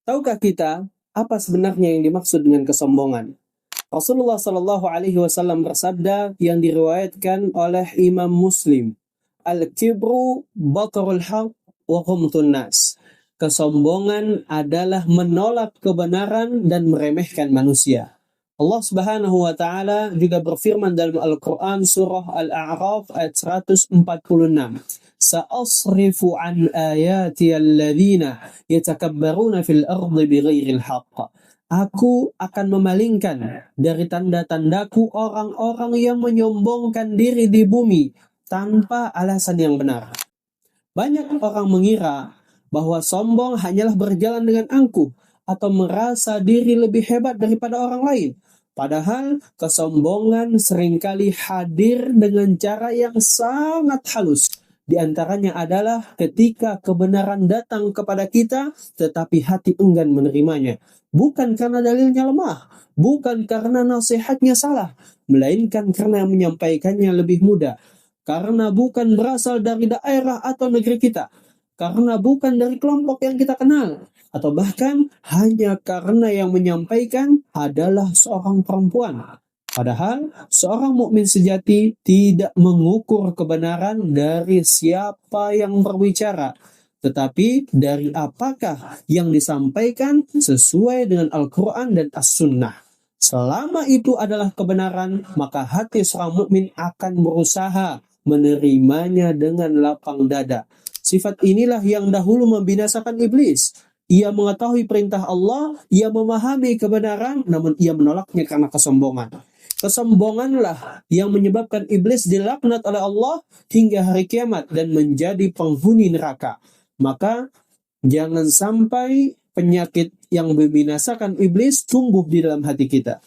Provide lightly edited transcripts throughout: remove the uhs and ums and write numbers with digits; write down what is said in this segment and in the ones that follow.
Tahukah kita apa sebenarnya yang dimaksud dengan kesombongan? Rasulullah Shallallahu Alaihi Wasallam bersabda yang diriwayatkan oleh Imam Muslim, Al-kibru batarul haq wa ghamtun nas. Kesombongan adalah menolak kebenaran dan meremehkan manusia. Allah Subhanahu wa taala juga berfirman dalam Al-Qur'an surah Al-A'raf ayat 146. Sa'asrifu an ayati alladhina yatakabbaruna fil ardi bighairil haqq. Aku akan memalingkan dari tanda-tandaku orang-orang yang menyombongkan diri di bumi tanpa alasan yang benar. Banyak orang mengira bahwa sombong hanyalah berjalan dengan angkuh atau merasa diri lebih hebat daripada orang lain. Padahal kesombongan seringkali hadir dengan cara yang sangat halus. Di antaranya adalah ketika kebenaran datang kepada kita tetapi hati enggan menerimanya. Bukan karena dalilnya lemah, bukan karena nasihatnya salah, melainkan karena menyampaikannya lebih mudah. Karena bukan berasal dari daerah atau negeri kita, karena bukan dari kelompok yang kita kenal, atau bahkan hanya karena yang menyampaikan adalah seorang perempuan. Padahal seorang mukmin sejati tidak mengukur kebenaran dari siapa yang berbicara, tetapi dari apakah yang disampaikan sesuai dengan Al-Quran dan As-Sunnah. Selama itu adalah kebenaran, maka hati seorang mukmin akan berusaha menerimanya dengan lapang dada. Sifat inilah yang dahulu membinasakan iblis. Ia mengetahui perintah Allah, ia memahami kebenaran, namun ia menolaknya karena kesombongan. Kesombonganlah yang menyebabkan iblis dilaknat oleh Allah hingga hari kiamat dan menjadi penghuni neraka. Maka jangan sampai penyakit yang membinasakan iblis tumbuh di dalam hati kita.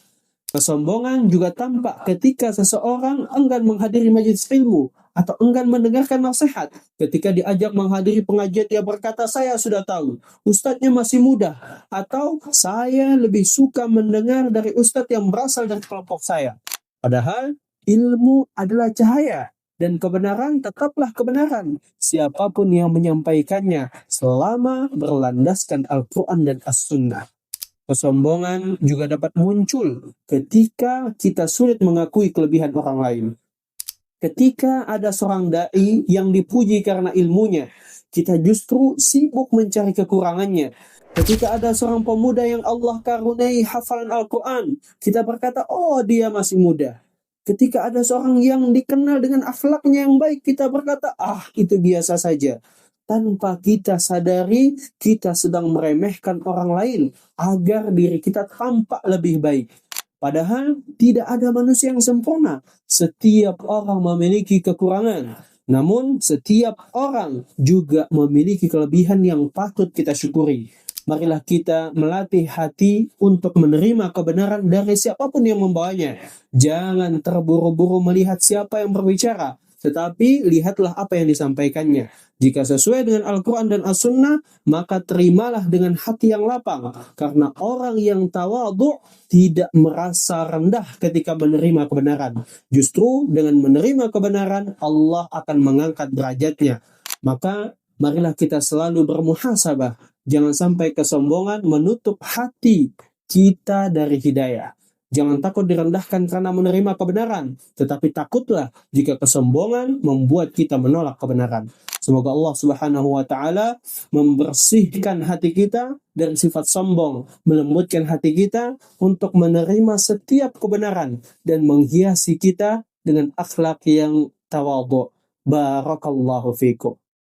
Kesombongan juga tampak ketika seseorang enggan menghadiri majelis ilmu atau enggan mendengarkan nasihat. Ketika diajak menghadiri pengajian, dia berkata, saya sudah tahu, ustadznya masih muda, atau saya lebih suka mendengar dari ustadz yang berasal dari kelompok saya. Padahal ilmu adalah cahaya dan kebenaran tetaplah kebenaran, siapapun yang menyampaikannya selama berlandaskan Al-Quran dan As-Sunnah. Kesombongan juga dapat muncul ketika kita sulit mengakui kelebihan orang lain. Ketika ada seorang dai yang dipuji karena ilmunya, kita justru sibuk mencari kekurangannya. Ketika ada seorang pemuda yang Allah karuniai hafalan Al-Quran, kita berkata, oh dia masih muda. Ketika ada seorang yang dikenal dengan akhlaknya yang baik, kita berkata, itu biasa saja. Tanpa kita sadari, kita sedang meremehkan orang lain agar diri kita tampak lebih baik. Padahal tidak ada manusia yang sempurna. Setiap orang memiliki kekurangan. Namun setiap orang juga memiliki kelebihan yang patut kita syukuri. Marilah kita melatih hati untuk menerima kebenaran dari siapapun yang membawanya. Jangan terburu-buru melihat siapa yang berbicara, tetapi lihatlah apa yang disampaikannya. Jika sesuai dengan Al-Quran dan As-Sunnah, maka terimalah dengan hati yang lapang. Karena orang yang tawadhu tidak merasa rendah ketika menerima kebenaran. Justru dengan menerima kebenaran, Allah akan mengangkat derajatnya. Maka marilah kita selalu bermuhasabah. Jangan sampai kesombongan menutup hati kita dari hidayah. Jangan takut direndahkan karena menerima kebenaran, tetapi takutlah jika kesombongan membuat kita menolak kebenaran. Semoga Allah Subhanahu wa taala membersihkan hati kita dari sifat sombong, melembutkan hati kita untuk menerima setiap kebenaran dan menghiasi kita dengan akhlak yang tawadhu. Barakallahu fikum.